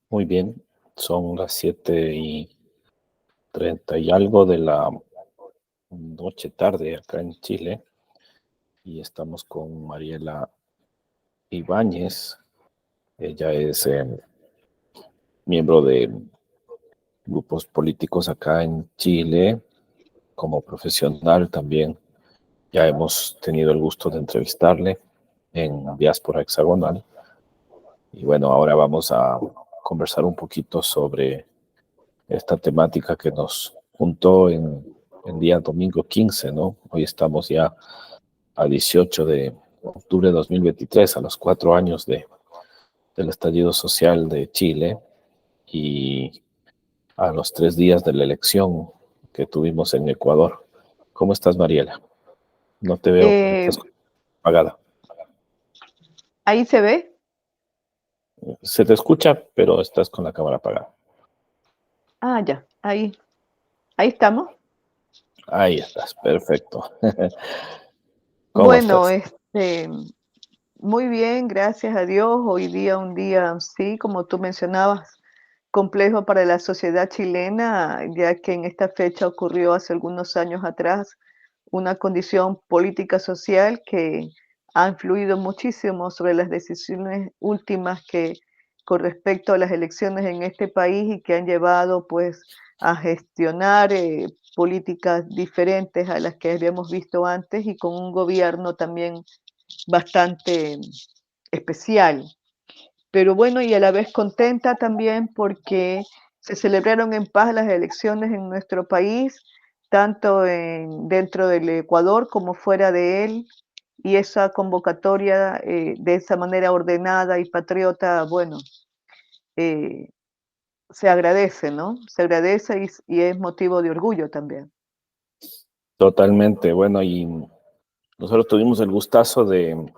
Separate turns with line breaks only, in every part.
Muy bien, son las 7:30 y algo de la noche tarde acá en Chile y estamos con Mariela Ibáñez. Ella es miembro de grupos políticos acá en Chile, como profesional también. Ya hemos tenido el gusto de entrevistarle en Diáspora Hexagonal. Y bueno, ahora vamos a conversar un poquito sobre esta temática que nos juntó en día domingo 15, ¿no? Hoy estamos ya a 18 de octubre de 2023, a los 4 años del estallido social de Chile y a los 3 días de la elección que tuvimos en Ecuador. ¿Cómo estás, Mariela? No te veo,
Eh,
estás apagada.
Ahí se ve.
Se te escucha, pero estás con la cámara apagada.
Ah, ya, ahí estamos.
Ahí estás, perfecto. ¿Cómo
Bueno,
estás?
muy bien, gracias a Dios. Hoy día un día, sí, como tú mencionabas, complejo para la sociedad chilena, ya que en esta fecha ocurrió hace algunos años atrás una condición política social que ha influido muchísimo sobre las decisiones últimas que con respecto a las elecciones en este país y que han llevado pues a gestionar políticas diferentes a las que habíamos visto antes y con un gobierno también bastante especial. Pero bueno, y a la vez contenta también porque se celebraron en paz las elecciones en nuestro país, tanto dentro del Ecuador como fuera de él, y esa convocatoria de esa manera ordenada y patriota, bueno, eh, se agradece, ¿no? Se agradece y es motivo de orgullo también.
Totalmente. Bueno, y nosotros tuvimos el gustazo de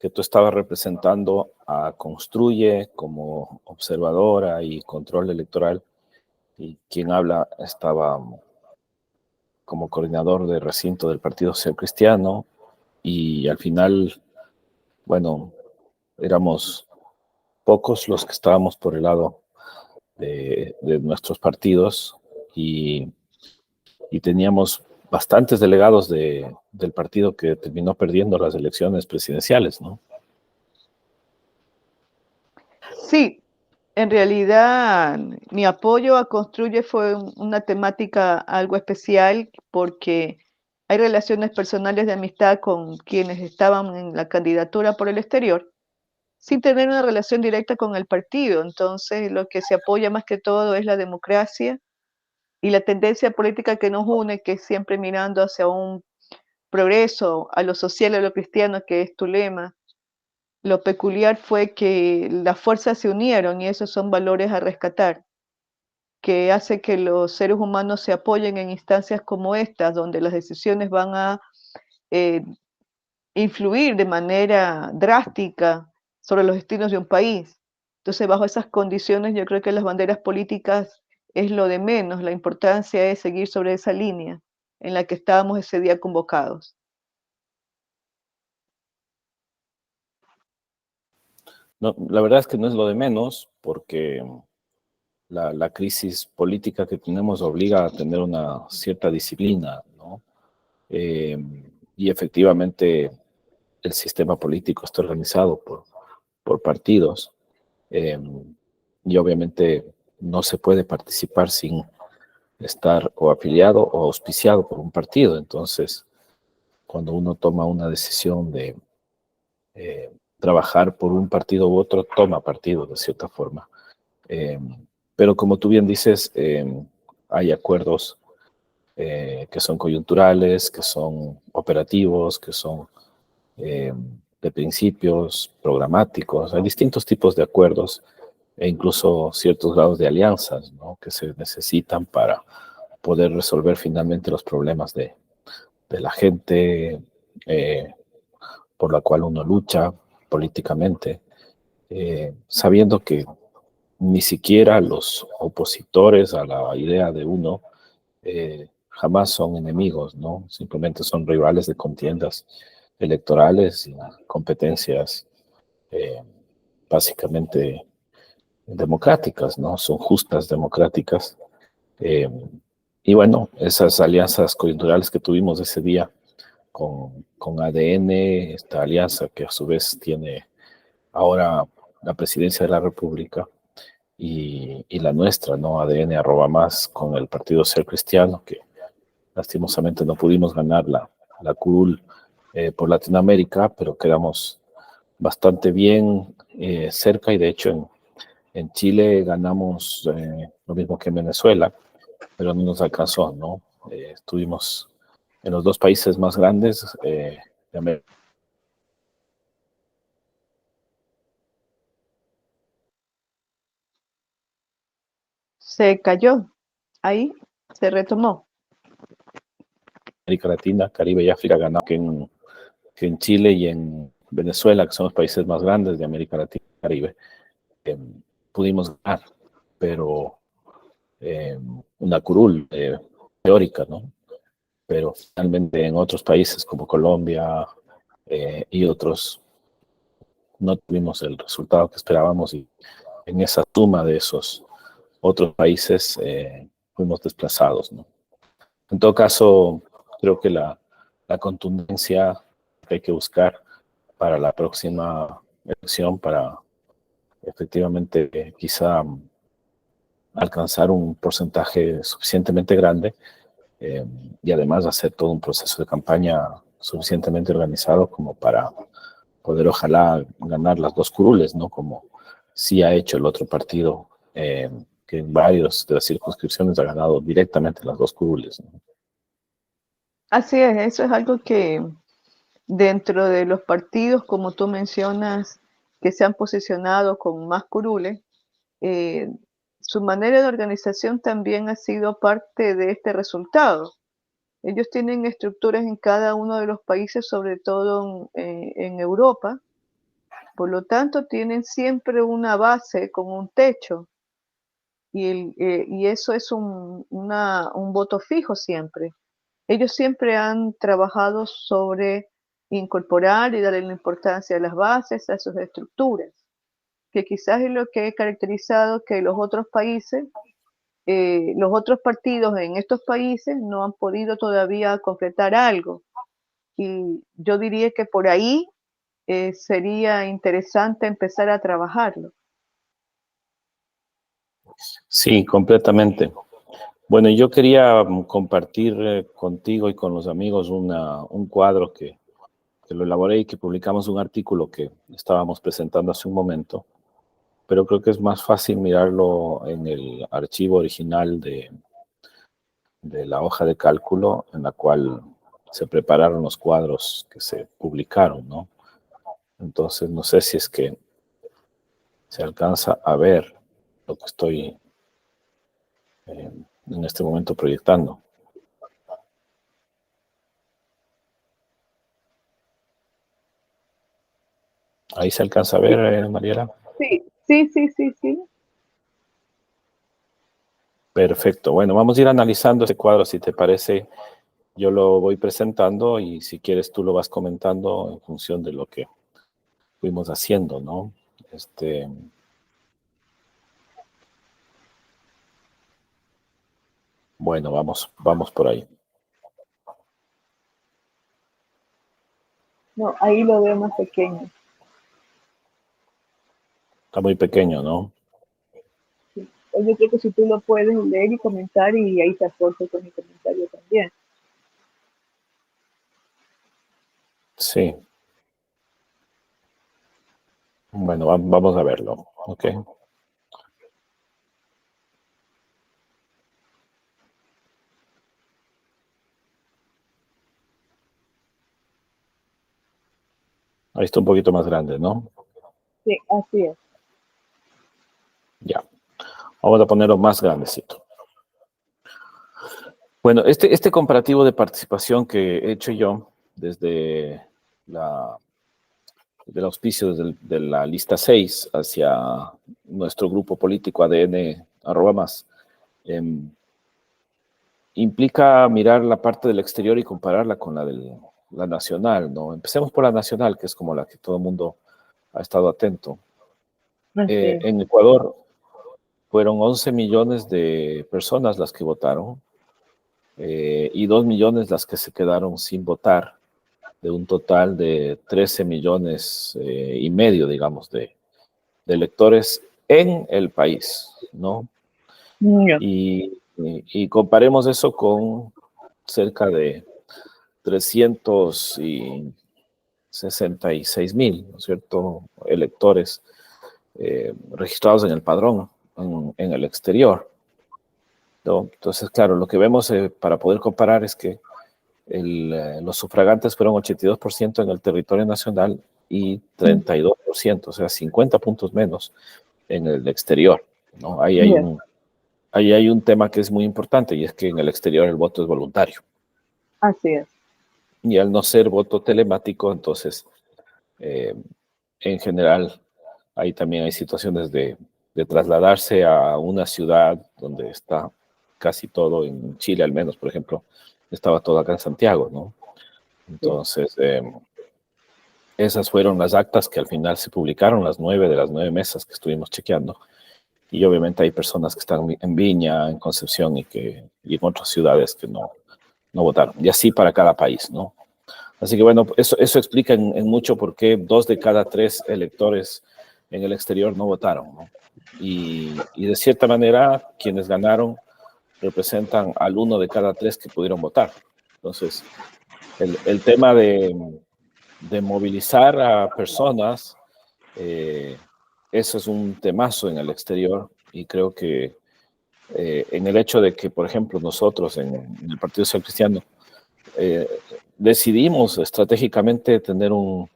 que tú estabas representando a Construye como observadora y control electoral, y quien habla estaba como coordinador de recinto del Partido Social Cristiano, y al final, bueno, éramos pocos los que estábamos por el lado de nuestros partidos, y, y teníamos bastantes delegados del partido que terminó perdiendo las elecciones presidenciales, ¿no?
Sí, en realidad mi apoyo a Construye fue una temática algo especial porque hay relaciones personales de amistad con quienes estaban en la candidatura por el exterior sin tener una relación directa con el partido. Entonces, lo que se apoya más que todo es la democracia y la tendencia política que nos une, que es siempre mirando hacia un progreso, a lo social, a lo cristiano, que es tu lema. Lo peculiar fue que las fuerzas se unieron y esos son valores a rescatar, que hace que los seres humanos se apoyen en instancias como estas, donde las decisiones van a eh, influir de manera drástica sobre los destinos de un país. Entonces, bajo esas condiciones, yo creo que las banderas políticas es lo de menos, la importancia es seguir sobre esa línea en la que estábamos ese día convocados.
No, la verdad es que no es lo de menos, porque la crisis política que tenemos obliga a tener una cierta disciplina, ¿no? Eh, y efectivamente el sistema político está organizado por partidos, eh, y obviamente no se puede participar sin estar o afiliado o auspiciado por un partido. Entonces, cuando uno toma una decisión de trabajar por un partido u otro, toma partido de cierta forma. Eh, pero como tú bien dices, hay acuerdos que son coyunturales, que son operativos, que son eh, de principios programáticos. Hay distintos tipos de acuerdos e incluso ciertos grados de alianzas, ¿no?, que se necesitan para poder resolver finalmente los problemas de la gente por la cual uno lucha políticamente, sabiendo que ni siquiera los opositores a la idea de uno jamás son enemigos, ¿no? Simplemente son rivales de contiendas electorales y competencias eh, básicamente democráticas, ¿no? Son justas, democráticas. Y bueno, esas alianzas coyunturales que tuvimos ese día con ADN, esta alianza que a su vez tiene ahora la presidencia de la República y la nuestra, ¿no? ADN @más con el Partido Ser Cristiano, que lastimosamente no pudimos ganar la curul por Latinoamérica, pero quedamos bastante bien cerca y de hecho en Chile ganamos lo mismo que en Venezuela, pero no nos alcanzó, ¿no? Estuvimos en los dos países más grandes de América.
Se cayó, ahí se retomó.
América Latina, Caribe y África ganamos que en Chile y en Venezuela, que son los países más grandes de América Latina y Caribe, pudimos ganar, pero una curul teórica, ¿no? Pero finalmente en otros países como Colombia y otros no tuvimos el resultado que esperábamos y en esa suma de esos otros países fuimos desplazados, ¿no? En todo caso, creo que la contundencia que hay que buscar para la próxima elección, para efectivamente quizá alcanzar un porcentaje suficientemente grande eh, y además hacer todo un proceso de campaña suficientemente organizado como para poder ojalá ganar las dos curules, ¿no? Como sí ha hecho el otro partido, que en varios de las circunscripciones ha ganado directamente las dos curules, ¿no?
Así es, eso es algo que dentro de los partidos, como tú mencionas, que se han posicionado con más curules, eh, su manera de organización también ha sido parte de este resultado. Ellos tienen estructuras en cada uno de los países, sobre todo en Europa, por lo tanto tienen siempre una base con un techo y eso es un voto fijo siempre. Ellos siempre han trabajado sobre incorporar y darle la importancia a las bases, a sus estructuras, que quizás es lo que ha caracterizado que los otros partidos en estos países no han podido todavía concretar algo. Y yo diría que por ahí sería interesante empezar a trabajarlo.
Sí, completamente. Bueno, yo quería compartir contigo y con los amigos un cuadro que lo elaboré y que publicamos un artículo que estábamos presentando hace un momento, pero creo que es más fácil mirarlo en el archivo original de la hoja de cálculo en la cual se prepararon los cuadros que se publicaron, ¿no? Entonces, no sé si es que se alcanza a ver lo que estoy en este momento proyectando. Ahí se alcanza a ver, Mariela.
Sí, sí, sí, sí, sí.
Perfecto. Bueno, vamos a ir analizando este cuadro, si te parece. Yo lo voy presentando y si quieres tú lo vas comentando en función de lo que fuimos haciendo, ¿no? Bueno, vamos por ahí.
No, ahí lo veo más pequeño.
Está muy pequeño, ¿no?
Sí. Yo creo que si tú lo puedes leer y comentar y ahí te aporto con mi comentario también.
Sí. Bueno, vamos a verlo, ¿ok? Ahí está un poquito más grande, ¿no?
Sí, así es.
Ya. Vamos a ponerlo más grandecito. Bueno, este comparativo de participación que he hecho yo desde del auspicio de la lista 6 hacia nuestro grupo político ADN @más, implica mirar la parte del exterior y compararla con la nacional, ¿no? Empecemos por la nacional, que es como la que todo el mundo ha estado atento.
Así es.
En Ecuador, fueron 11 millones de personas las que votaron y 2 millones las que se quedaron sin votar, de un total de 13 millones y medio, digamos, de electores en el país, ¿no?
Ya.
Y comparemos eso con cerca de 366,000, ¿no es cierto?, electores registrados en el padrón en el exterior, ¿no? Entonces, claro, lo que vemos para poder comparar es que los sufragantes fueron 82% en el territorio nacional y 32%, o sea, 50 puntos menos en el exterior, ¿no?
Ya.
Ahí hay un tema que es muy importante, y es que en el exterior el voto es voluntario.
Así es.
Y al no ser voto telemático, entonces, eh, en general, ahí también hay situaciones de trasladarse a una ciudad donde está casi todo, en Chile al menos, por ejemplo, estaba todo acá en Santiago, ¿no?
Sí.
Entonces, esas fueron las actas que al final se publicaron, las 9 de las 9 mesas que estuvimos chequeando. Y obviamente hay personas que están en Viña, en Concepción y en otras ciudades que no votaron. Y así para cada país, ¿no? Así que bueno, eso explica en mucho por qué 2 de cada 3 electores en el exterior no votaron, ¿no? Y de cierta manera, quienes ganaron representan al 1 de cada 3 que pudieron votar. Entonces, el tema de movilizar a personas, eso es un temazo en el exterior, y creo que en el hecho de que, por ejemplo, nosotros en el Partido Social Cristiano eh, decidimos estratégicamente tener un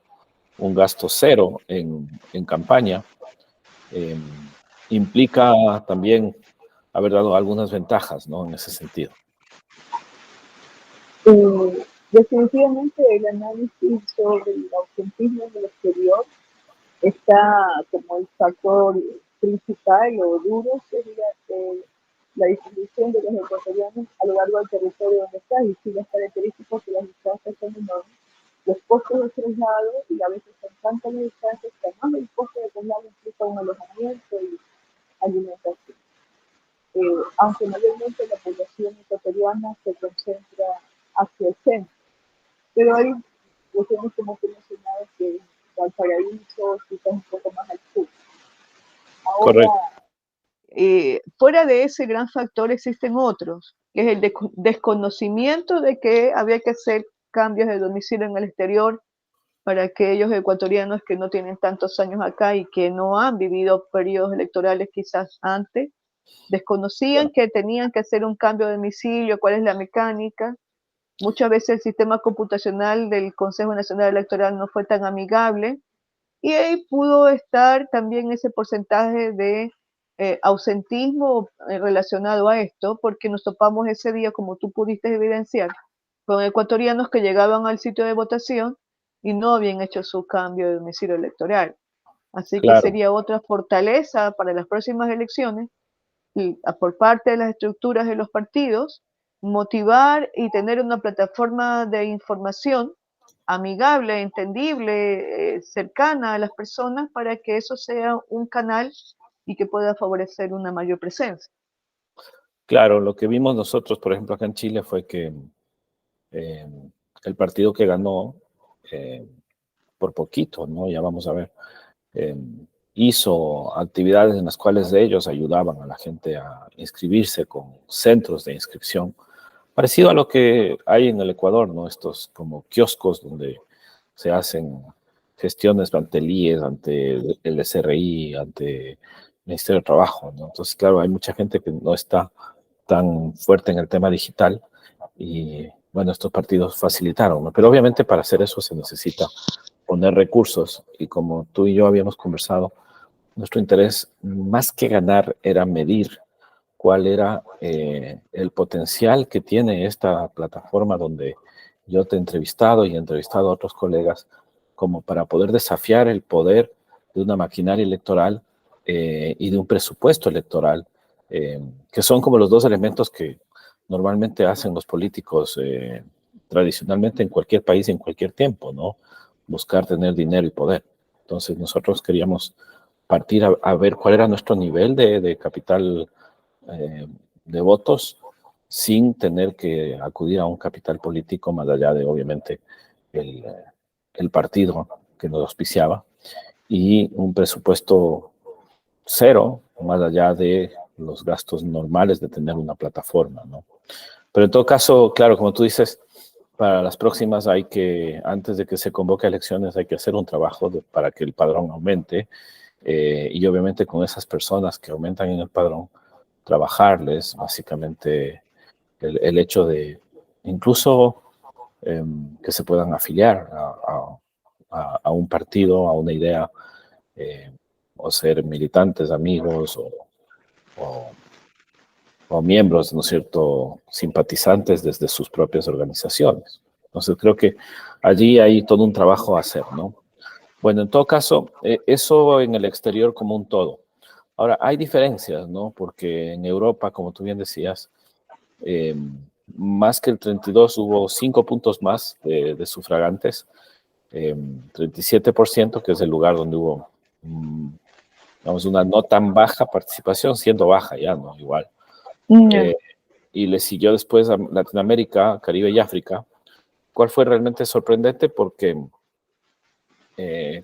gasto cero en campaña, eh, implica también haber dado algunas ventajas, ¿no? En ese sentido.
Definitivamente el análisis sobre el ausentismo en el exterior está como el factor principal o duro sería la distribución de los ecuatorianos a lo largo del territorio donde está, y si las características de las distancias son enormes, los costos de traslado, y a veces son tantas las distancias que además el costo de traslado implica un alojamiento y alimentación. Aunque mayormente la población ecuatoriana se concentra hacia el centro, pero hay regiones como que mencionaba que Valparaíso, quizás un poco más al sur. Ahora,
Correcto.
fuera de ese gran factor existen otros, que es el desconocimiento de que había que hacer cambios de domicilio en el exterior para aquellos ecuatorianos que no tienen tantos años acá y que no han vivido periodos electorales quizás antes. Desconocían que tenían que hacer un cambio de domicilio, cuál es la mecánica. Muchas veces el sistema computacional del Consejo Nacional Electoral no fue tan amigable, y ahí pudo estar también ese porcentaje de ausentismo relacionado a esto, porque nos topamos ese día, como tú pudiste evidenciar, con ecuatorianos que llegaban al sitio de votación y no habían hecho su cambio de domicilio electoral. Así que
Claro,
sería otra fortaleza para las próximas elecciones, y por parte de las estructuras de los partidos, motivar y tener una plataforma de información amigable, entendible, cercana a las personas, para que eso sea un canal y que pueda favorecer una mayor presencia.
claro. Lo que vimos nosotros, por ejemplo, acá en Chile fue que eh, el partido que ganó, eh, por poquito, ¿no? Ya vamos a ver, eh, hizo actividades en las cuales ellos ayudaban a la gente a inscribirse con centros de inscripción, parecido a lo que hay en el Ecuador, ¿no? Estos como kioscos donde se hacen gestiones ante el IES, ante el SRI, ante el Ministerio de Trabajo, ¿no? Entonces, claro, hay mucha gente que no está tan fuerte en el tema digital, y bueno, estos partidos facilitaron, ¿no? Pero obviamente para hacer eso se necesita poner recursos, y como tú y yo habíamos conversado, nuestro interés más que ganar era medir cuál era el potencial que tiene esta plataforma donde yo te he entrevistado y he entrevistado a otros colegas, como para poder desafiar el poder de una maquinaria electoral y de un presupuesto electoral, que son como los dos elementos que normalmente hacen los políticos tradicionalmente en cualquier país, en cualquier tiempo, ¿no? Buscar tener dinero y poder. Entonces nosotros queríamos partir a ver cuál era nuestro nivel de capital de votos sin tener que acudir a un capital político más allá de, obviamente, el partido que nos auspiciaba y un presupuesto cero más allá de los gastos normales de tener una plataforma, ¿no? Pero en todo caso, claro, como tú dices, para las próximas hay que, antes de que se convoque a elecciones, hay que hacer un trabajo para que el padrón aumente y obviamente con esas personas que aumentan en el padrón, trabajarles básicamente el hecho de incluso que se puedan afiliar a un partido, a una idea, o ser militantes, amigos o miembros, ¿no es cierto?, simpatizantes desde sus propias organizaciones. Entonces creo que allí hay todo un trabajo a hacer, ¿no? Bueno, en todo caso, eso en el exterior como un todo. Ahora, hay diferencias, ¿no? Porque en Europa, como tú bien decías, eh, más que el 32 hubo 5 puntos más de sufragantes, 37%, que es el lugar donde hubo, vamos, una no tan baja participación, siendo baja ya, ¿no? Igual.
Ya.
Y le siguió después a Latinoamérica, Caribe y África, cuál fue realmente sorprendente porque,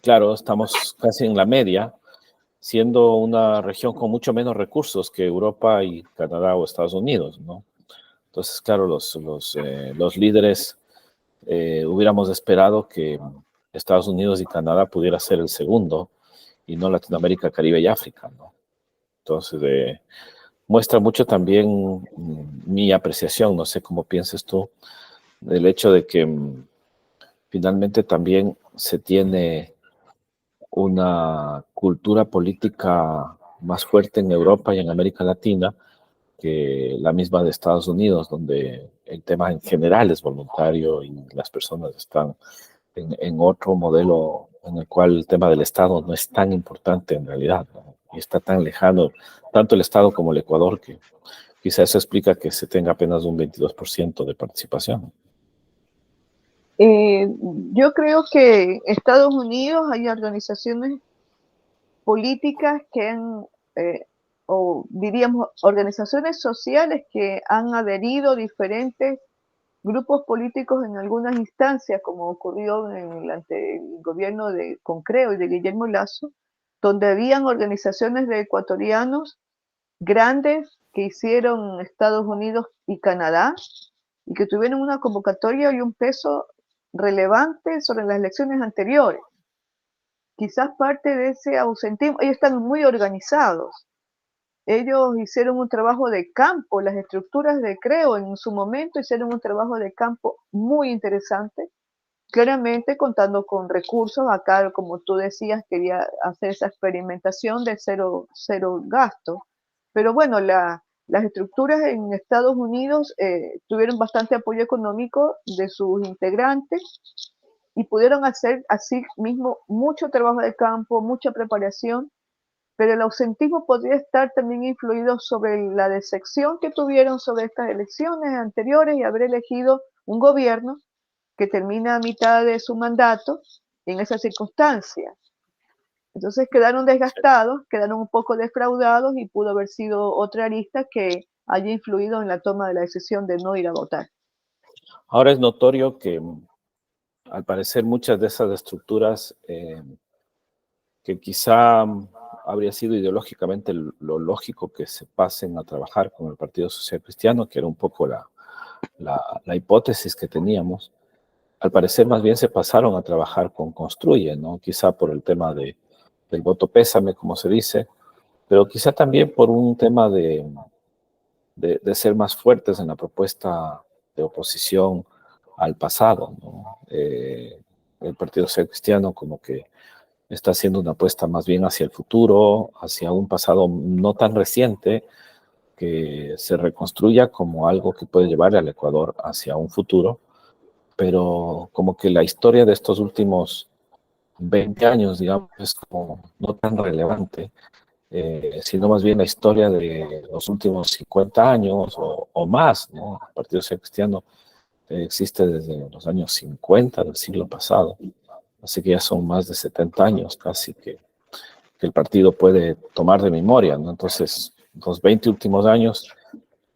claro, estamos casi en la media, siendo una región con mucho menos recursos que Europa y Canadá o Estados Unidos, ¿no? Entonces, claro, los líderes hubiéramos esperado que Estados Unidos y Canadá pudiera ser el segundo y no Latinoamérica, Caribe y África, ¿no? Entonces, muestra mucho también mi apreciación, no sé cómo pienses tú, del hecho de que finalmente también se tiene una cultura política más fuerte en Europa y en América Latina que la misma de Estados Unidos, donde el tema en general es voluntario y las personas están en otro modelo en el cual el tema del Estado no es tan importante en realidad, ¿no? Y está tan lejano, tanto el Estado como el Ecuador, que quizá eso explica que se tenga apenas un 22% de participación.
Eh, yo creo que en Estados Unidos hay organizaciones políticas que han, o diríamos organizaciones sociales que han adherido diferentes grupos políticos en algunas instancias, como ocurrió ante el gobierno de Concreo y de Guillermo Lasso, donde habían organizaciones de ecuatorianos grandes que hicieron Estados Unidos y Canadá y que tuvieron una convocatoria y un peso relevante sobre las elecciones anteriores. Quizás parte de ese ausentismo, ellos están muy organizados. Ellos hicieron un trabajo de campo, las estructuras de Creo en su momento hicieron un trabajo de campo muy interesante, claramente contando con recursos. Acá, como tú decías, quería hacer esa experimentación de cero gasto. Pero bueno, las estructuras en Estados Unidos tuvieron bastante apoyo económico de sus integrantes y pudieron hacer así mismo mucho trabajo de campo, mucha preparación, pero el ausentismo podría estar también influido sobre la decepción que tuvieron sobre estas elecciones anteriores y haber elegido un gobierno que termina a mitad de su mandato en esas circunstancias. Entonces quedaron desgastados, quedaron un poco defraudados y pudo haber sido otra arista que haya influido en la toma de la decisión de no ir a votar.
Ahora es notorio que al parecer muchas de esas estructuras que quizá habría sido ideológicamente lo lógico que se pasen a trabajar con el Partido Social Cristiano, que era un poco la hipótesis que teníamos, al parecer más bien se pasaron a trabajar con Construye, ¿no? Quizá por el tema del voto pésame, como se dice, pero quizá también por un tema de ser más fuertes en la propuesta de oposición al pasado, ¿no? El Partido Social Cristiano como que está haciendo una apuesta más bien hacia el futuro, hacia un pasado no tan reciente, que se reconstruya como algo que puede llevar al Ecuador hacia un futuro, pero como que la historia de estos últimos 20 años, digamos, es como no tan relevante, sino más bien la historia de los últimos 50 años o más, ¿no? El Partido Social Cristiano existe desde los años 50 del siglo pasado, así que ya son más de 70 años casi que el partido puede tomar de memoria, ¿no? Entonces, los 20 últimos años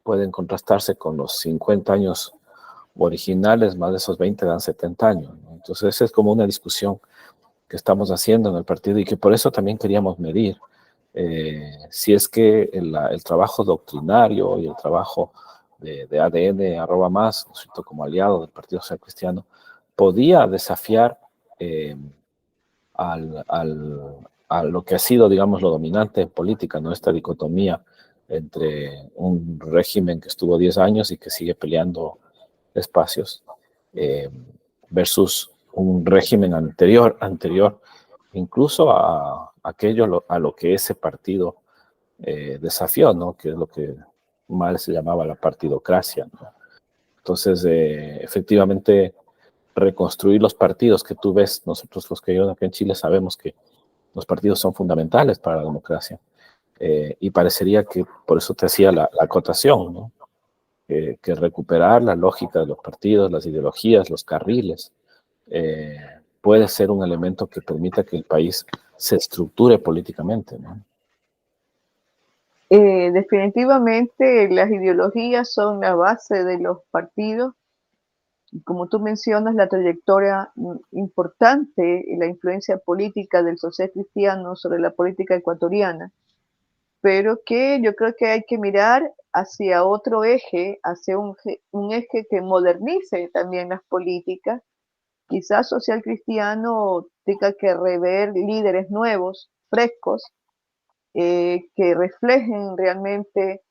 pueden contrastarse con los 50 años originales, más de esos 20 dan 70 años, ¿no? Entonces, esa es como una discusión que estamos haciendo en el partido y que por eso también queríamos medir si es que el trabajo doctrinario y el trabajo de ADN arroba más, ¿no es cierto?, como aliado del Partido Social Cristiano, podía desafiar a lo que ha sido, digamos, lo dominante en política, ¿no? Esta dicotomía entre un régimen que estuvo 10 años y que sigue peleando espacios, eh, versus un régimen anterior incluso a aquello a lo que ese partido desafió, ¿no? Que es lo que mal se llamaba la partidocracia, ¿no? Entonces, efectivamente, reconstruir los partidos que tú ves, nosotros los que vivimos aquí en Chile sabemos que los partidos son fundamentales para la democracia. Y parecería que, por eso te hacía la acotación, ¿no? Que recuperar la lógica de los partidos, las ideologías, los carriles, eh, puede ser un elemento que permita que el país se estructure políticamente, ¿no?
Definitivamente las ideologías son la base de los partidos. Como tú mencionas, la trayectoria importante y la influencia política del social cristiano sobre la política ecuatoriana, pero que yo creo que hay que mirar hacia otro eje, hacia un eje que modernice también las políticas. Quizás social cristiano tenga que rever líderes nuevos, frescos, que reflejen realmente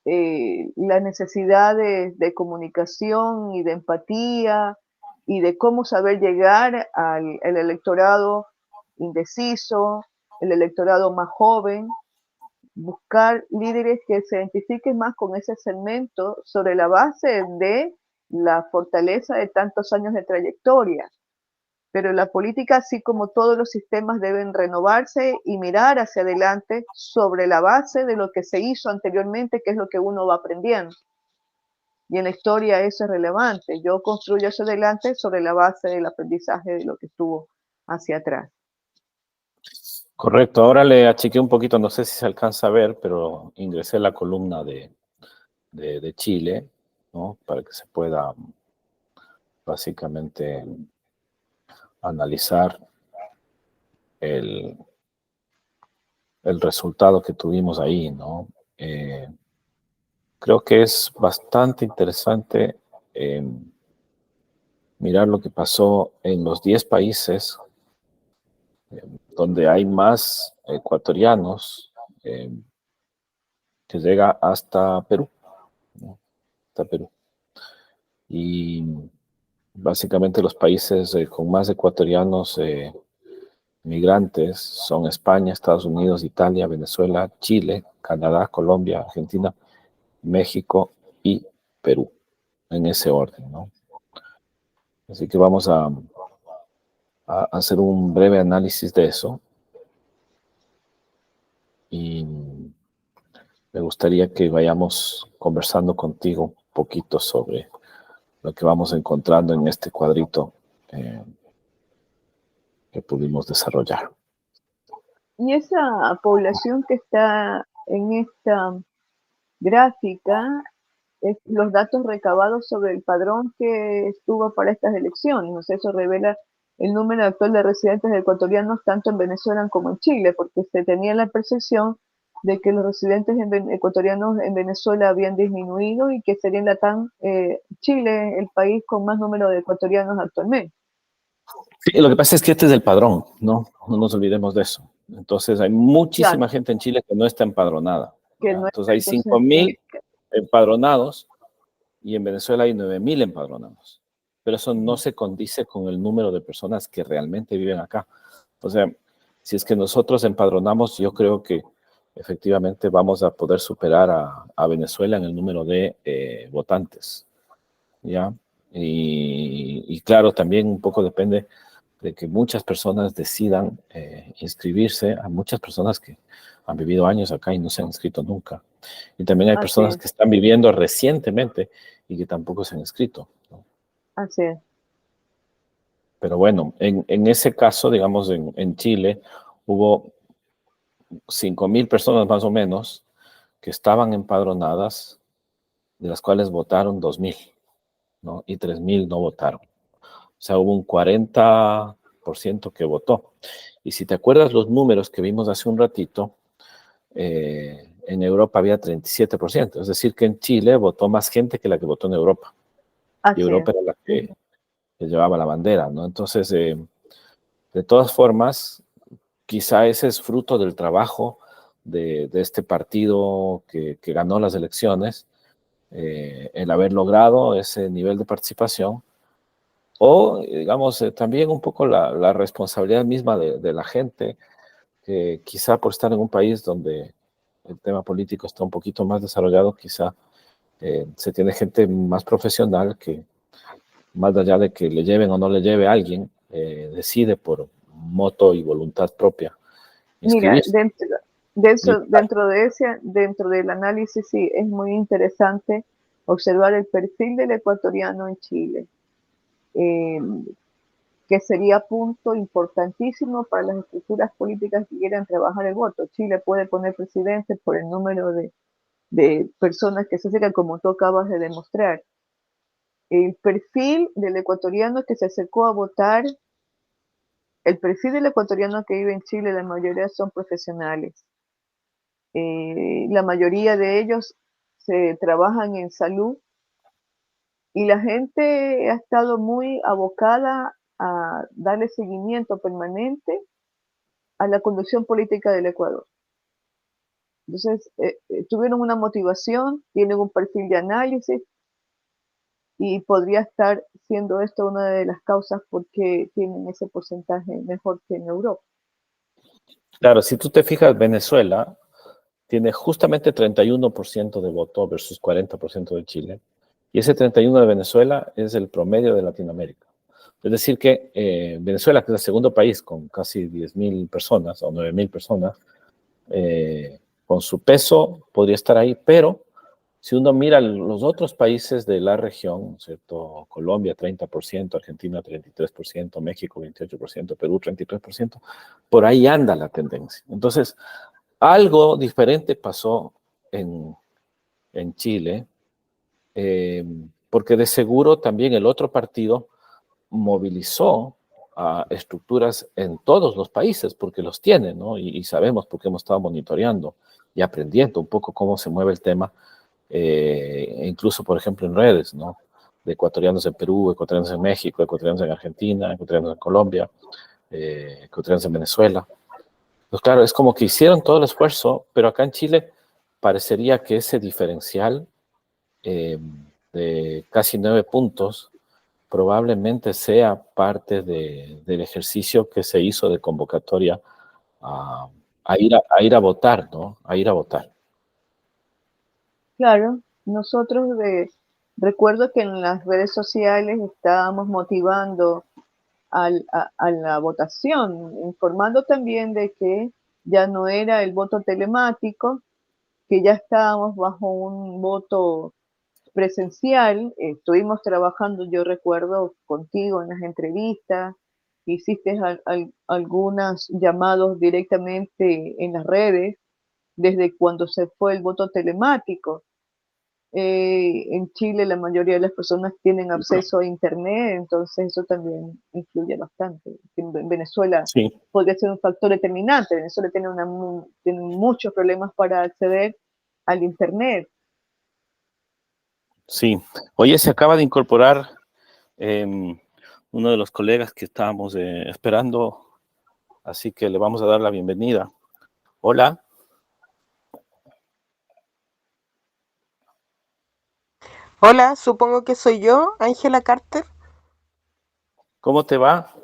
las necesidades de comunicación y de empatía y de cómo saber llegar al el electorado indeciso, el electorado más joven, buscar líderes que se identifiquen más con ese segmento sobre la base de la fortaleza de tantos años de trayectoria. Pero la política, así como todos los sistemas, deben renovarse y mirar hacia adelante sobre la base de lo que se hizo anteriormente, que es lo que uno va aprendiendo. Y en la historia eso es relevante. Yo construyo hacia adelante sobre la base del aprendizaje de lo que estuvo hacia atrás.
Correcto, ahora le achiqué un poquito, no sé si se alcanza a ver, pero ingresé la columna de Chile, ¿no? Para que se pueda básicamente analizar el, el resultado que tuvimos ahí, ¿no? Creo que es bastante interesante mirar lo que pasó en los 10 países donde hay más ecuatorianos, que llega hasta Perú, ¿no? Hasta Perú. Y básicamente los países con más ecuatorianos migrantes son España, Estados Unidos, Italia, Venezuela, Chile, Canadá, Colombia, Argentina, México y Perú, en ese orden, ¿no? Así que vamos a hacer un breve análisis de eso y me gustaría que vayamos conversando contigo un poquito sobre lo que vamos encontrando en este cuadrito que pudimos desarrollar.
Y esa población que está en esta gráfica es los datos recabados sobre el padrón que estuvo para estas elecciones. O sea, eso revela el número actual de residentes ecuatorianos tanto en Venezuela como en Chile, porque se tenía la percepción de que los residentes ecuatorianos en Venezuela habían disminuido y que sería en Latam, Chile el país con más número de ecuatorianos actualmente.
Sí, lo que pasa es que este es el padrón, ¿no? No nos olvidemos de eso. Entonces hay muchísima
Claro,
gente en Chile que no está empadronada,
que
¿ya?
no es,
Entonces hay
entonces,
5.000 empadronados y en Venezuela hay 9.000 empadronados. Pero eso no se condice con el número de personas que realmente viven acá. O sea, si es que nosotros empadronamos, yo creo que efectivamente vamos a poder superar a Venezuela en el número de votantes, ¿ya? Y claro, también un poco depende de que muchas personas decidan inscribirse, a muchas personas que han vivido años acá y no se han inscrito nunca. Y también hay
así
personas
es,
que están viviendo recientemente y que tampoco se han inscrito, ¿no?
así es.
Pero bueno, en ese caso, digamos, en Chile hubo 5.000 personas más o menos que estaban empadronadas, de las cuales votaron 2.000, ¿no? Y 3.000 no votaron. O sea, hubo un 40% que votó. Y si te acuerdas los números que vimos hace un ratito, en Europa había 37%. Es decir, que en Chile votó más gente que la que votó en Europa. Y
Así es.
Europa era la que llevaba la bandera, ¿no? Entonces, de todas formas, quizá ese es fruto del trabajo de este partido que ganó las elecciones, el haber logrado ese nivel de participación, o digamos también un poco la responsabilidad misma de la gente, que quizá por estar en un país donde el tema político está un poquito más desarrollado, quizá se tiene gente más profesional que, más allá de que le lleven o no le lleve a alguien, decide por moto y voluntad propia
Mira,
inscribirse.
dentro del análisis, sí, es muy interesante observar el perfil del ecuatoriano en Chile, eh, que sería punto importantísimo para las estructuras políticas que quieran trabajar el voto. Chile puede poner presidente por el número de personas que se acercan, como tú acabas de demostrar. El perfil del ecuatoriano que se acercó a votar, el perfil del ecuatoriano que vive en Chile, la mayoría son profesionales. La mayoría de ellos se trabajan en salud y la gente ha estado muy abocada a darle seguimiento permanente a la conducción política del Ecuador. Entonces, tuvieron una motivación, tienen un perfil de análisis y podría estar siendo esto una de las causas por qué tienen ese porcentaje mejor que en Europa.
Claro, si tú te fijas, Venezuela tiene justamente 31% de voto versus 40% de Chile. Y ese 31% de Venezuela es el promedio de Latinoamérica. Es decir que Venezuela, que es el segundo país con casi 10.000 personas o 9.000 personas, con su peso podría estar ahí, pero si uno mira los otros países de la región, ¿cierto? Colombia 30%, Argentina 33%, México 28%, Perú 33%, por ahí anda la tendencia. Entonces, algo diferente pasó en, en Chile, eh, porque de seguro también el otro partido movilizó a estructuras en todos los países, porque los tiene, ¿no? Y sabemos porque hemos estado monitoreando y aprendiendo un poco cómo se mueve el tema, incluso, por ejemplo, en redes, ¿no? De ecuatorianos en Perú, ecuatorianos en México, ecuatorianos en Argentina, ecuatorianos en Colombia, ecuatorianos en Venezuela. Pues claro, es como que hicieron todo el esfuerzo, pero acá en Chile parecería que ese diferencial eh, de casi 9 puntos probablemente sea parte del ejercicio que se hizo de convocatoria a, a ir a votar, ¿no? A ir a votar.
Claro, nosotros recuerdo que en las redes sociales estábamos motivando a la votación, informando también de que ya no era el voto telemático, que ya estábamos bajo un voto presencial. Estuvimos trabajando, yo recuerdo, contigo en las entrevistas, hiciste algunos llamados directamente en las redes desde cuando se fue el voto telemático. En Chile la mayoría de las personas tienen acceso a Internet, entonces eso también influye bastante. En Venezuela
Sí,
podría ser un factor determinante. Venezuela tiene muchos problemas para acceder al Internet.
sí. Oye, se acaba de incorporar eh, uno de los colegas que estábamos esperando, así que le vamos a dar la bienvenida. Hola,
Hola, supongo que soy yo, Ángela Carter.
¿cómo te va?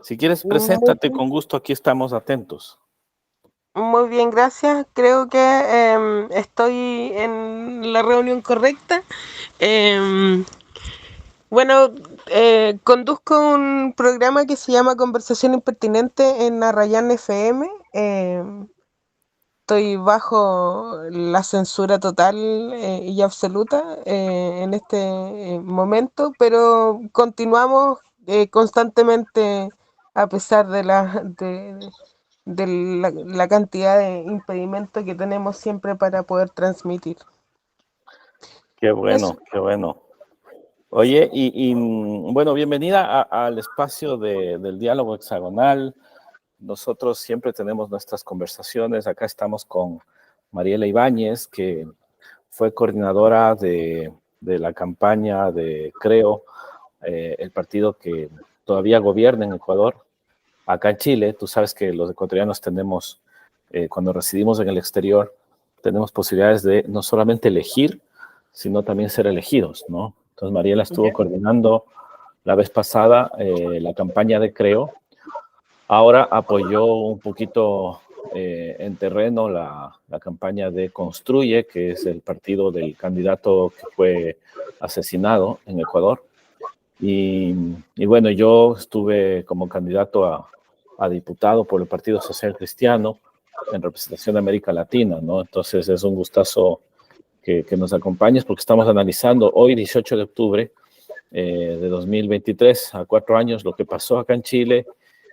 Si quieres,
Muy
preséntate
bien,
con gusto, aquí estamos atentos.
muy bien, gracias. Creo que estoy en la reunión correcta. Em, bueno, conduzco un programa que se llama Conversación Impertinente en Arrayán FM. Estoy bajo la censura total y absoluta en este momento, pero continuamos constantemente a pesar la cantidad de impedimentos que tenemos siempre para poder transmitir.
Qué bueno,
Eso.
qué bueno. Oye, bueno, bienvenida al espacio del diálogo hexagonal. Nosotros siempre tenemos nuestras conversaciones. Acá estamos con Mariela Ibáñez, que fue coordinadora de la campaña de Creo, el partido que todavía gobierna en Ecuador. Acá en Chile, tú sabes que los ecuatorianos tenemos, cuando residimos en el exterior, tenemos posibilidades de no solamente elegir, sino también ser elegidos, ¿no? Entonces Mariela estuvo coordinando la vez pasada la campaña de Creo. Ahora apoyó un poquito en terreno la campaña de Construye, que es el partido del candidato que fue asesinado en Ecuador. Y bueno, yo estuve como candidato a diputado por el Partido Social Cristiano en representación de América Latina, ¿no? Entonces es un gustazo que nos acompañes porque estamos analizando hoy, 18 de octubre de 2023, a 4 años, lo que pasó acá en Chile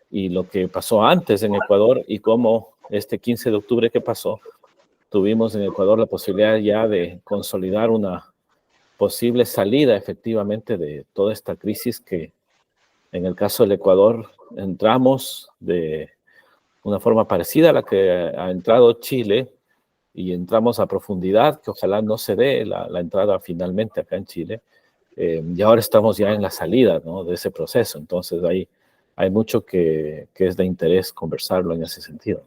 y lo que pasó antes en Ecuador y cómo este 15 de octubre que pasó, tuvimos en Ecuador la posibilidad ya de consolidar una posible salida efectivamente de toda esta crisis que en el caso del Ecuador entramos de una forma parecida a la que ha entrado Chile y entramos a profundidad, que ojalá no se dé la entrada finalmente acá en Chile. Y ahora estamos ya en la salida, ¿no?, de ese proceso. Entonces hay mucho que es de interés conversarlo en ese sentido.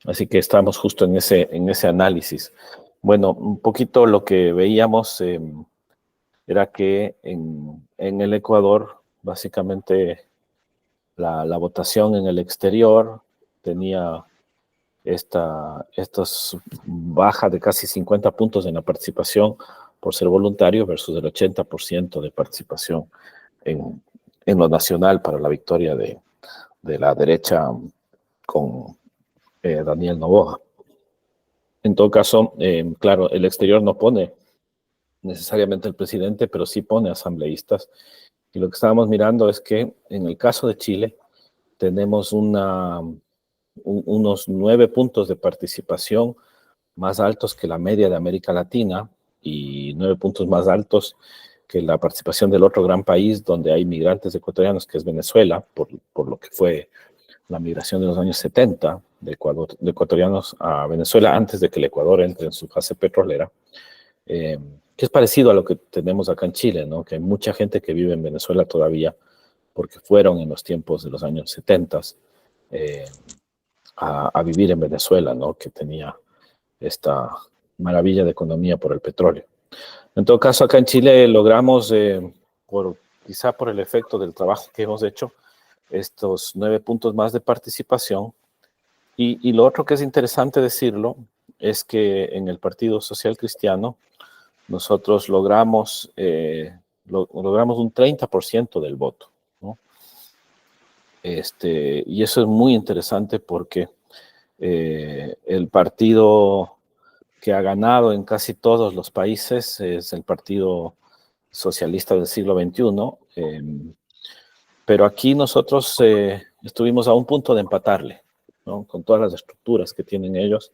Así que estamos justo en ese análisis. Bueno, un poquito lo que veíamos era que en el Ecuador, básicamente la votación en el exterior tenía estos baja de casi 50 puntos en la participación por ser voluntario versus el 80% de participación en lo nacional para la victoria de la derecha con Daniel Noboa. En todo caso, claro, el exterior no pone necesariamente el presidente, pero sí pone asambleístas. Y lo que estábamos mirando es que en el caso de Chile tenemos unos 9 puntos de participación más altos que la media de América Latina y 9 puntos más altos que la participación del otro gran país donde hay migrantes ecuatorianos, que es Venezuela, por lo que fue la migración de los años 70 de ecuatorianos a Venezuela antes de que el Ecuador entre en su fase petrolera, que es parecido a lo que tenemos acá en Chile, ¿no? Que hay mucha gente que vive en Venezuela todavía porque fueron en los tiempos de los años 70 a vivir en Venezuela, ¿no?, que tenía esta maravilla de economía por el petróleo. En todo caso, acá en Chile logramos, quizá por el efecto del trabajo que hemos hecho, estos 9 puntos más de participación. Y lo otro que es interesante decirlo es que en el Partido Social Cristiano nosotros logramos un 30% del voto, ¿no? Y eso es muy interesante porque el partido que ha ganado en casi todos los países es el Partido Socialista del siglo XXI, pero aquí nosotros estuvimos a un punto de empatarle, ¿no?, con todas las estructuras que tienen ellos.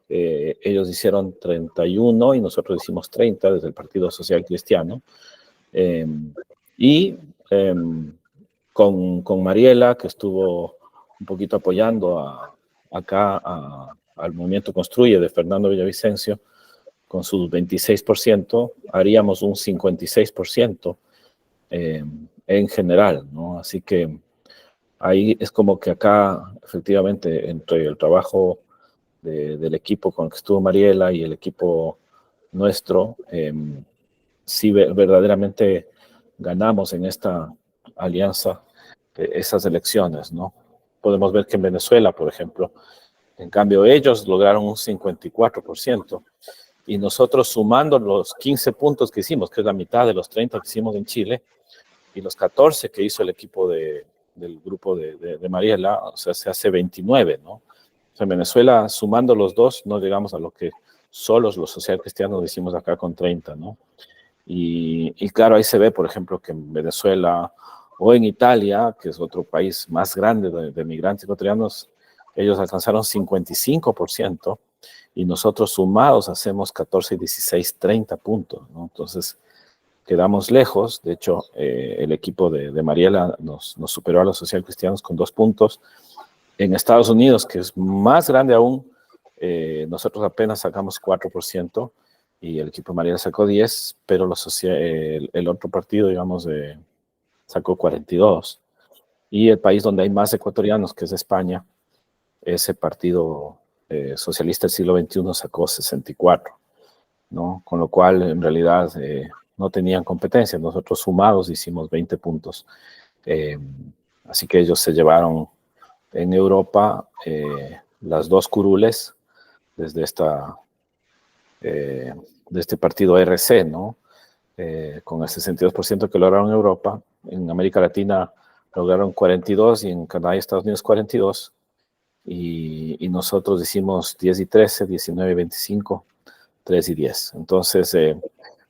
Ellos hicieron 31 y nosotros hicimos 30 desde el Partido Social Cristiano. Con Mariela, que estuvo un poquito apoyando acá al Movimiento Construye de Fernando Villavicencio, con su 26%, haríamos un 56% en general, ¿no? Así que ahí es como que acá, efectivamente, entre el trabajo del equipo con el que estuvo Mariela y el equipo nuestro, sí verdaderamente ganamos en esta alianza esas elecciones, ¿no? Podemos ver que en Venezuela, por ejemplo, en cambio ellos lograron un 54% y nosotros sumando los 15 puntos que hicimos, que es la mitad de los 30 que hicimos en Chile, y los 14 que hizo el equipo del grupo de Mariela, o sea, se hace 29, ¿no? O sea, en Venezuela, sumando los dos, no llegamos a lo que solos los social cristianos hicimos acá con 30, ¿no? Y claro, ahí se ve, por ejemplo, que en Venezuela o en Italia, que es otro país más grande de migrantes ecuatorianos, ellos alcanzaron 55% y nosotros sumados hacemos 14, 16, 30 puntos, ¿no? Entonces, quedamos lejos. De hecho, el equipo de Mariela nos superó a los socialcristianos con 2 puntos. En Estados Unidos, que es más grande aún, nosotros apenas sacamos 4% y el equipo de Mariela sacó 10, pero el otro partido, digamos, sacó 42. Y el país donde hay más ecuatorianos, que es España, ese partido socialista del siglo XXI sacó 64, ¿no? Con lo cual, en realidad, no tenían competencia. Nosotros sumados hicimos 20 puntos. Así que ellos se llevaron en Europa las 2 curules desde de este partido RC, ¿no? Con el 62% que lograron en Europa. En América Latina lograron 42 y en Canadá y Estados Unidos 42. Y nosotros hicimos 10 y 13, 19 y 25, 3 y 10. Entonces,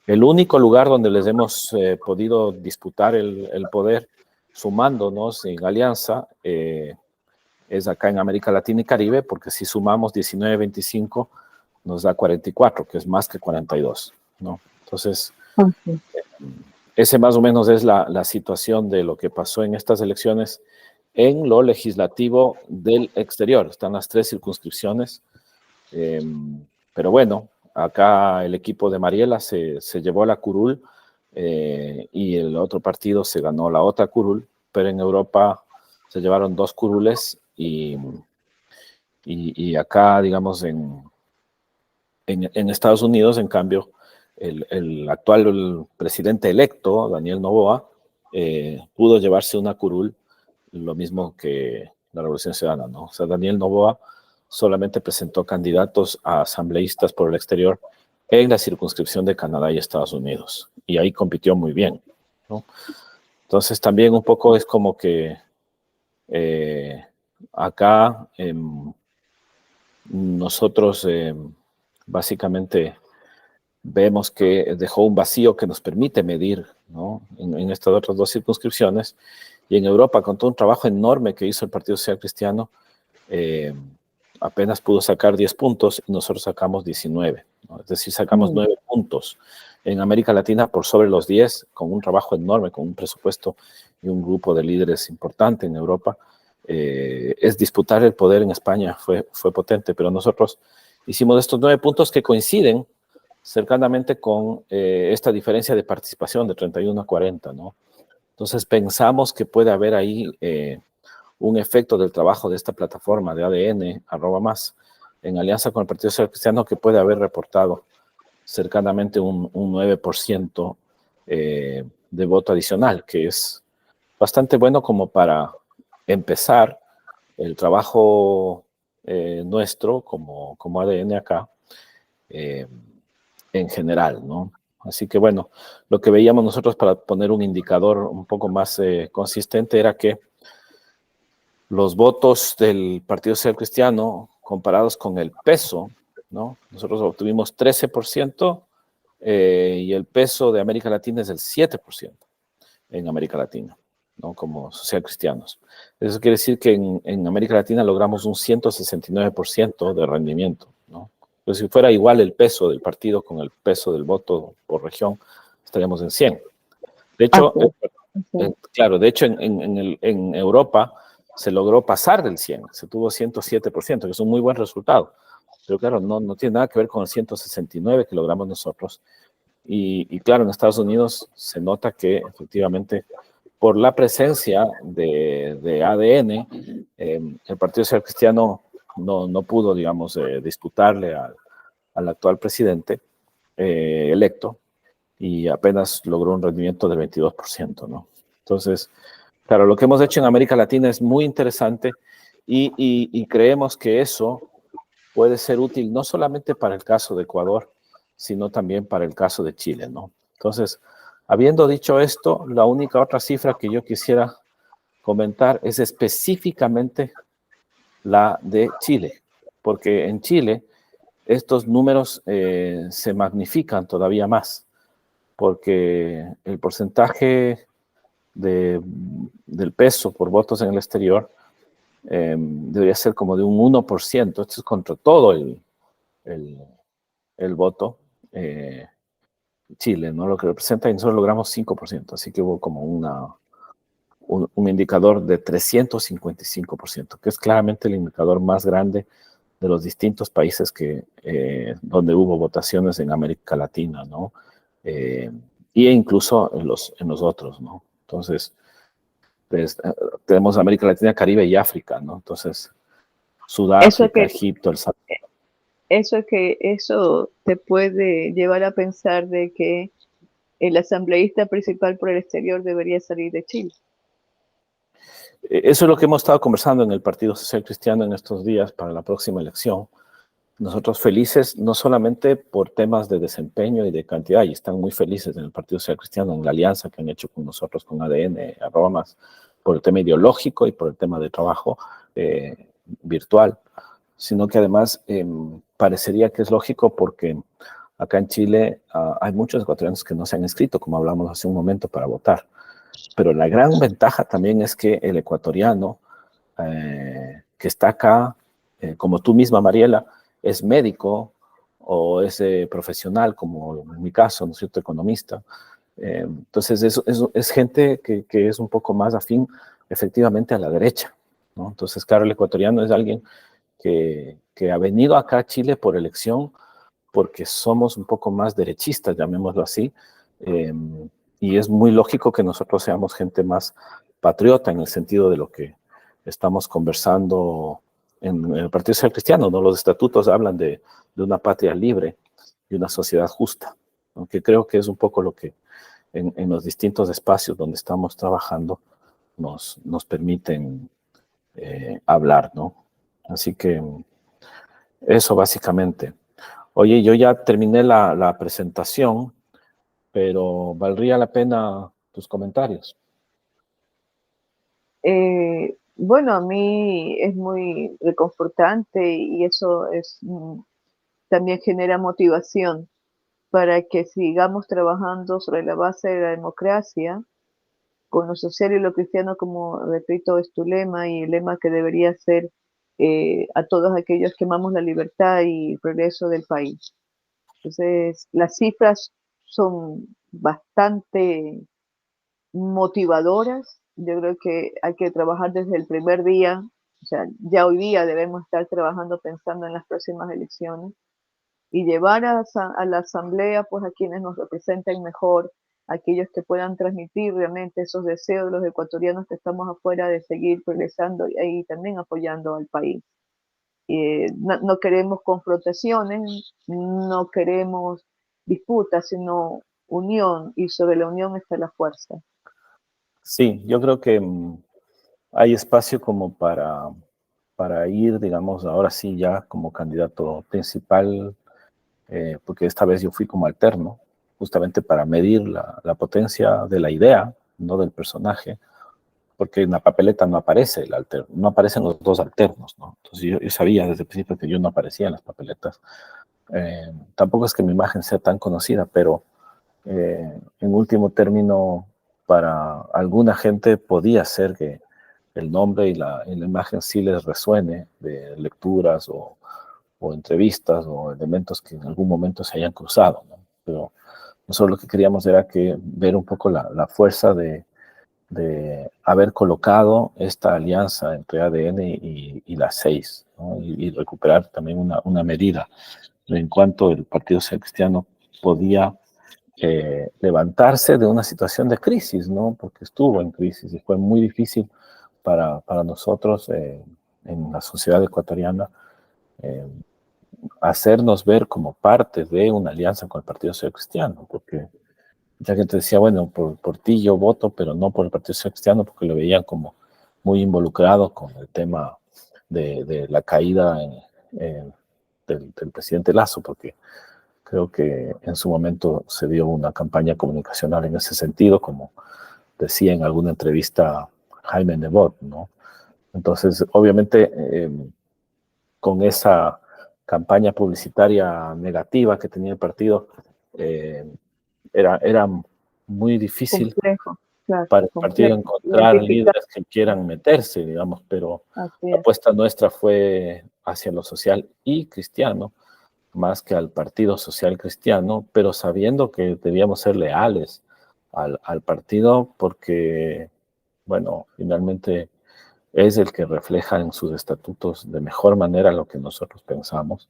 el único lugar donde les hemos podido disputar el poder sumándonos en alianza es acá en América Latina y Caribe, porque si sumamos 19, 25, nos da 44, que es más que 42, ¿no? Entonces, ese más o menos es la situación de lo que pasó en estas elecciones en lo legislativo del exterior. Están las 3 circunscripciones, pero bueno, acá el equipo de Mariela se llevó la curul y el otro partido se ganó la otra curul, pero en Europa se llevaron 2 curules y acá, digamos, en Estados Unidos, en cambio, el actual presidente electo, Daniel Noboa, pudo llevarse una curul, lo mismo que la Revolución Ciudadana, ¿no? O sea, Daniel Noboa solamente presentó candidatos a asambleístas por el exterior en la circunscripción de Canadá y Estados Unidos, y ahí compitió muy bien, ¿no? Entonces también un poco es como que acá nosotros básicamente vemos que dejó un vacío que nos permite medir, ¿no? En estas otras 2 circunscripciones. Y en Europa, con todo un trabajo enorme que hizo el Partido Social Cristiano, apenas pudo sacar 10 puntos y nosotros sacamos 19, ¿no? Es decir, sacamos 9 puntos. En América Latina, por sobre los 10, con un trabajo enorme, con un presupuesto y un grupo de líderes importante en Europa, es disputar el poder en España, fue potente, pero nosotros hicimos estos 9 puntos que coinciden cercanamente con esta diferencia de participación de 31 a 40, ¿no? Entonces pensamos que puede haber ahí un efecto del trabajo de esta plataforma de ADN, @más, en alianza con el Partido Social Cristiano, que puede haber reportado cercanamente un 9% de voto adicional, que es bastante bueno como para empezar el trabajo nuestro como ADN acá, en general, ¿no? Así que bueno, lo que veíamos nosotros para poner un indicador un poco más consistente era que los votos del Partido Social Cristiano comparados con el peso, ¿no? Nosotros obtuvimos 13% y el peso de América Latina es del 7% en América Latina, ¿no? Como social cristianos. Eso quiere decir que en América Latina logramos un 169% de rendimiento, ¿no? Pues si fuera igual el peso del partido con el peso del voto por región, estaríamos en 100. De hecho, claro, de hecho en Europa se logró pasar del 100, se tuvo 107%, que es un muy buen resultado. Pero claro, no tiene nada que ver con el 169 que logramos nosotros. Y claro, en Estados Unidos se nota que efectivamente por la presencia de ADN, el Partido Social Cristiano no pudo, digamos, disputarle al actual presidente electo y apenas logró un rendimiento del 22%, ¿no? Entonces, claro, lo que hemos hecho en América Latina es muy interesante y creemos que eso puede ser útil no solamente para el caso de Ecuador, sino también para el caso de Chile, ¿no? Entonces, habiendo dicho esto, la única otra cifra que yo quisiera comentar es específicamente la de Chile, porque en Chile estos números se magnifican todavía más. porque el porcentaje del peso por votos en el exterior debería ser como de un 1%. Esto es contra todo el voto. Chile, ¿no? Lo que representa, y nosotros logramos 5%, así que hubo como un indicador de 355%, que es claramente el indicador más grande de los distintos países donde hubo votaciones en América Latina, ¿no? Y incluso en los otros, ¿no? Entonces, pues, tenemos América Latina, Caribe y África, ¿no? Entonces, Sudáfrica, Egipto, El Salvador.
Eso te puede llevar a pensar de que el asambleísta principal por el exterior debería salir de Chile.
Eso es lo que hemos estado conversando en el Partido Social Cristiano en estos días para la próxima elección. Nosotros felices, no solamente por temas de desempeño y de cantidad, y están muy felices en el Partido Social Cristiano, en la alianza que han hecho con nosotros, con ADN, @más, por el tema ideológico y por el tema de trabajo virtual, sino que además parecería que es lógico porque acá en Chile hay muchos ecuatorianos que no se han inscrito, como hablamos hace un momento, para votar. Pero la gran ventaja también es que el ecuatoriano que está acá, como tú misma, Mariela, es médico o es profesional, como en mi caso, ¿no es cierto?, economista. Entonces, es gente que es un poco más afín efectivamente a la derecha, ¿no? Entonces, claro, el ecuatoriano es alguien que ha venido acá a Chile por elección porque somos un poco más derechistas, llamémoslo así, y es muy lógico que nosotros seamos gente más patriota en el sentido de lo que estamos conversando en el Partido Social Cristiano, ¿no? Los estatutos hablan de una patria libre y una sociedad justa, aunque creo que es un poco lo que en los distintos espacios donde estamos trabajando nos permiten hablar, ¿no? Así que eso básicamente. Oye, yo ya terminé la presentación, pero valdría la pena tus comentarios.
Bueno, a mí es muy reconfortante y eso también genera motivación para que sigamos trabajando sobre la base de la democracia, con lo social y lo cristiano, como repito, es tu lema y el lema que debería ser a todos aquellos que amamos la libertad y el progreso del país. Entonces, las cifras son bastante motivadoras. Yo creo que hay que trabajar desde el primer día, o sea, ya hoy día debemos estar trabajando pensando en las próximas elecciones y llevar a la asamblea pues a quienes nos representen mejor, aquellos que puedan transmitir realmente esos deseos de los ecuatorianos que estamos afuera de seguir progresando y también apoyando al país. No queremos confrontaciones, no queremos disputas, sino unión, y sobre la unión está la fuerza.
Sí, yo creo que hay espacio como para ir, digamos, ahora sí ya como candidato principal, porque esta vez yo fui como alterno, justamente para medir la potencia de la idea, no del personaje, porque en la papeleta no aparece el alterno, no aparecen los dos alternos, ¿no? Entonces yo sabía desde el principio que yo no aparecía en las papeletas. Tampoco es que mi imagen sea tan conocida, pero en último término, para alguna gente podía ser que el nombre y la imagen sí les resuene de lecturas o entrevistas o elementos que en algún momento se hayan cruzado, ¿no? Pero nosotros lo que queríamos era ver un poco la fuerza de haber colocado esta alianza entre ADN y las 6, ¿no? Y recuperar también una medida en cuanto el Partido Social Cristiano podía levantarse de una situación de crisis, ¿no? Porque estuvo en crisis y fue muy difícil para nosotros en la sociedad ecuatoriana hacernos ver como parte de una alianza con el Partido Social Cristiano, porque mucha gente decía, bueno, por ti yo voto, pero no por el Partido Social Cristiano, porque lo veían como muy involucrado con el tema de la caída del presidente Lazo, porque creo que en su momento se dio una campaña comunicacional en ese sentido, como decía en alguna entrevista Jaime Nebot, ¿no? Entonces, obviamente, con esa campaña publicitaria negativa que tenía el partido, era muy difícil
Complejo, claro,
para el partido
complejo.
encontrar
Identificar,
líderes que quieran meterse, digamos, pero
así
la
es.
apuesta nuestra fue hacia lo social y cristiano, más que al partido social cristiano, pero sabiendo que debíamos ser leales al partido porque, bueno, finalmente es el que refleja en sus estatutos de mejor manera lo que nosotros pensamos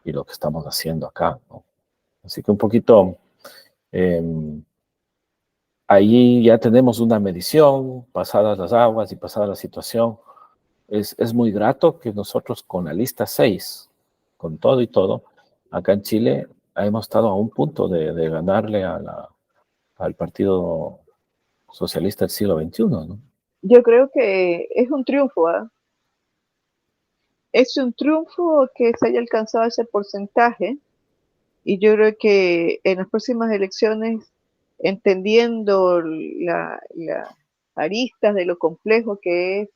y lo que estamos haciendo acá, ¿no? Así que un poquito, eh, ahí ya tenemos una medición, pasadas las aguas y pasada la situación. Es muy grato que nosotros con la lista 6, con todo y todo, acá en Chile hemos estado a un punto de ganarle al Partido Socialista del siglo XXI, ¿no?
Yo creo que es un triunfo, ¿ah? Es un triunfo que se haya alcanzado ese porcentaje y yo creo que en las próximas elecciones, entendiendo la aristas de lo complejo que es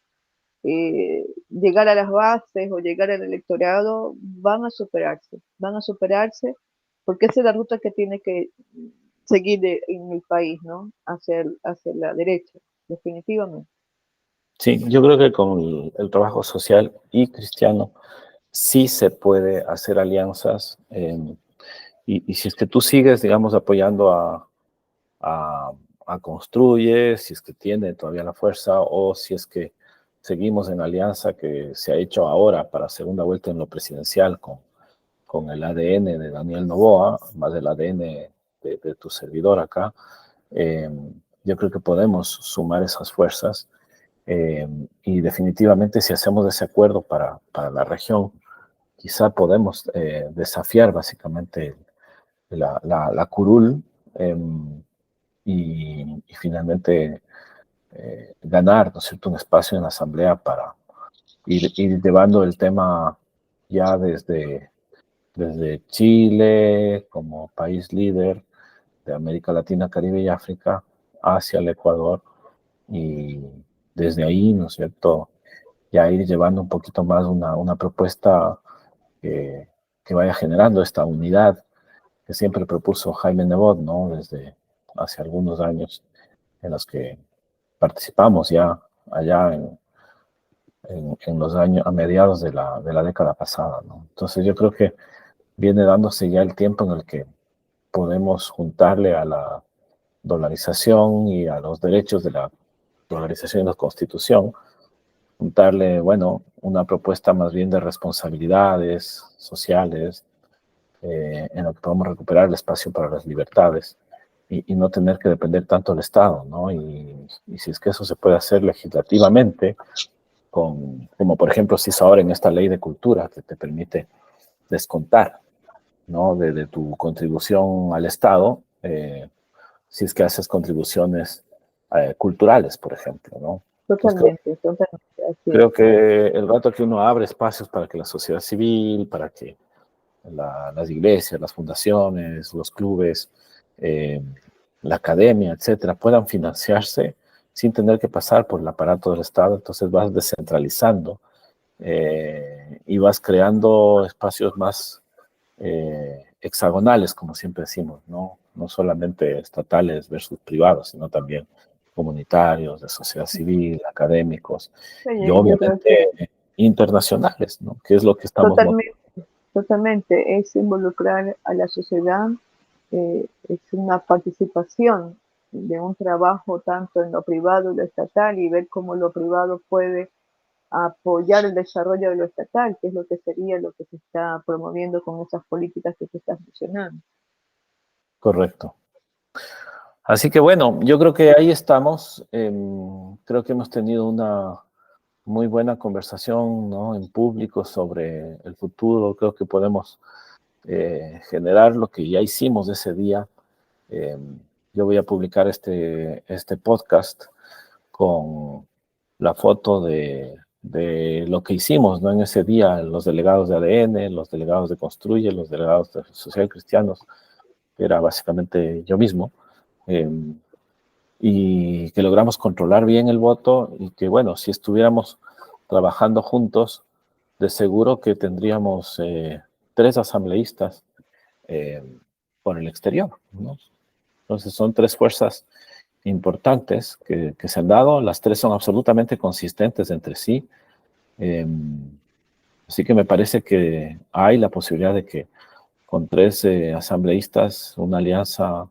llegar a las bases o llegar al electorado, van a superarse porque esa es la ruta que tiene que seguir en el país, ¿no? Hacia la derecha, definitivamente.
Sí, yo creo que con el trabajo social y cristiano sí se puede hacer alianzas, y si es que tú sigues, digamos, apoyando a, a Construye, si es que tiene todavía la fuerza, o si es que seguimos en la alianza que se ha hecho ahora para segunda vuelta en lo presidencial con el ADN de Daniel Noboa, más el ADN de tu servidor acá, eh, yo creo que podemos sumar esas fuerzas, y definitivamente si hacemos ese acuerdo para la región, quizá podemos desafiar básicamente la curul, eh, y finalmente ganar, ¿no es cierto?, un espacio en la asamblea para ir llevando el tema ya desde Chile como país líder de América Latina, Caribe y África hacia el Ecuador, y desde ahí, ¿no es cierto?, ya ir llevando un poquito más una propuesta que, que vaya generando esta unidad que siempre propuso Jaime Nebot, ¿no?, desde hace algunos años en los que participamos ya allá en los años, a mediados de la década pasada, ¿no? Entonces yo creo que viene dándose ya el tiempo en el que podemos juntarle a la dolarización y a los derechos de la dolarización y la constitución, juntarle, bueno, una propuesta más bien de responsabilidades sociales, en la que podamos recuperar el espacio para las libertades y no tener que depender tanto del Estado, ¿no? Y si es que eso se puede hacer legislativamente, como por ejemplo se hizo ahora en esta ley de cultura que te permite descontar, ¿no?, de tu contribución al Estado, si es que haces contribuciones culturales, por ejemplo, ¿no? Entonces
Totalmente, totalmente, así es.
creo que el rato que uno abre espacios para que la sociedad civil, para que las iglesias, las fundaciones, los clubes, eh, la academia, etcétera, puedan financiarse sin tener que pasar por el aparato del Estado, entonces vas descentralizando, y vas creando espacios más hexagonales, como siempre decimos, ¿no? No solamente estatales versus privados, sino también comunitarios, de sociedad civil, académicos y
Oye, yo creo que
obviamente internacionales, ¿no? Que es lo que estamos mostrando.
totalmente, totalmente es involucrar a la sociedad, es una participación de un trabajo tanto en lo privado y lo estatal y ver cómo lo privado puede apoyar el desarrollo de lo estatal, que es lo que sería lo que se está promoviendo con esas políticas que tú estás mencionando.
Correcto. Así que bueno, yo creo que ahí estamos. Creo que hemos tenido una muy buena conversación, ¿no?, en público sobre el futuro. Creo que podemos generar lo que ya hicimos ese día. Eh, yo voy a publicar este podcast con la foto de lo que hicimos, ¿no?, en ese día, los delegados de ADN, los delegados de Construye, los delegados de Social Cristianos, que era básicamente yo mismo, eh, y que logramos controlar bien el voto y que, bueno, si estuviéramos trabajando juntos, de seguro que tendríamos 3 asambleístas eh, por el exterior, ¿no? Entonces son tres fuerzas importantes que se han dado. Las tres son absolutamente consistentes entre sí. Así que me parece que hay la posibilidad de que con tres asambleístas, una alianza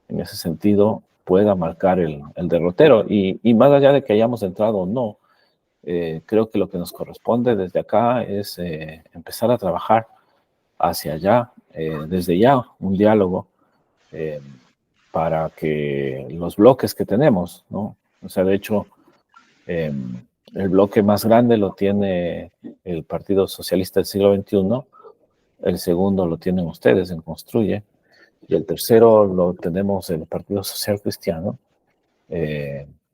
en ese sentido pueda marcar el derrotero. Y más allá de que hayamos entrado o no, creo que lo que nos corresponde desde acá es empezar a trabajar hacia allá, desde ya, un diálogo para que los bloques que tenemos, ¿no? O sea, de hecho, el bloque más grande lo tiene el Partido Socialista del Siglo XXI, el segundo lo tienen ustedes en Construye, y el tercero lo tenemos el Partido Social Cristiano,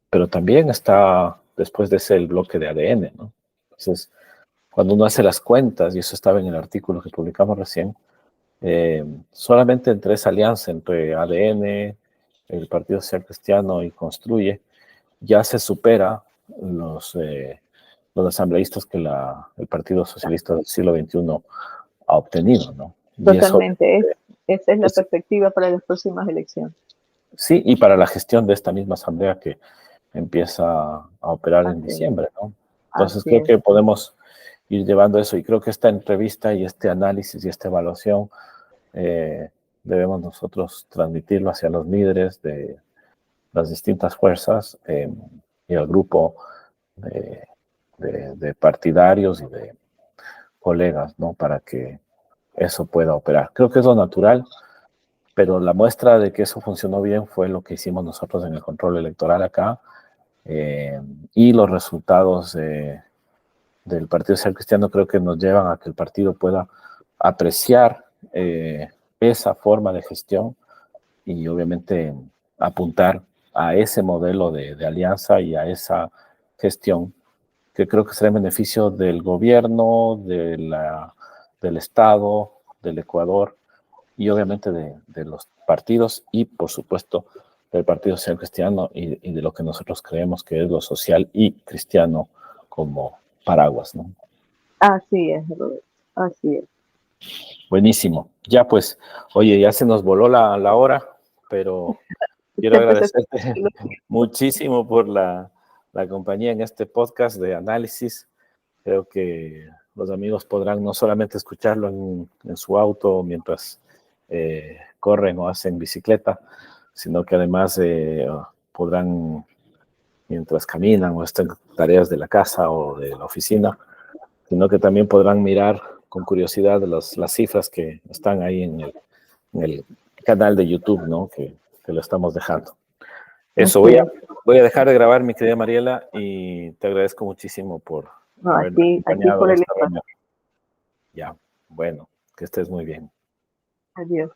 pero también está después de ese el bloque de ADN, ¿no? Entonces, cuando uno hace las cuentas, y eso estaba en el artículo que publicamos recién, solamente entre esa alianza entre ADN, el Partido Social Cristiano y Construye, ya se supera los asambleístas que el Partido Socialista del siglo XXI ha obtenido, ¿no? Y eso,
Totalmente, esa es la perspectiva para las próximas elecciones.
sí, y para la gestión de esta misma asamblea que empieza a operar en diciembre, ¿no? Entonces creo que podemos ir llevando eso, y creo que esta entrevista y este análisis y esta evaluación debemos nosotros transmitirlo hacia los líderes de las distintas fuerzas y al grupo de partidarios y de colegas, ¿no? Para que eso pueda operar. Creo que es lo natural, pero la muestra de que eso funcionó bien fue lo que hicimos nosotros en el control electoral acá, y los resultados del Partido Social Cristiano creo que nos llevan a que el partido pueda apreciar esa forma de gestión y obviamente apuntar a ese modelo de alianza y a esa gestión que creo que será en beneficio del gobierno, del Estado, del Ecuador y obviamente de los partidos y por supuesto del Partido Social Cristiano y de lo que nosotros creemos que es lo social y cristiano como paraguas, ¿no?
Así es, Roberto, así es.
Buenísimo. Ya pues, oye, ya se nos voló la hora, pero quiero agradecerte muchísimo por la compañía en este podcast de análisis. Creo que los amigos podrán no solamente escucharlo en su auto mientras corren o hacen bicicleta, sino que además podrán, mientras caminan o estén en tareas de la casa o de la oficina, sino que también podrán mirar con curiosidad las cifras que están ahí en el canal de YouTube, ¿no? Que lo estamos dejando. Eso, voy a dejar de grabar, mi querida Mariela, y te agradezco muchísimo por haberme acompañado en esta reunión. Ya, bueno, que estés muy bien.
Adiós.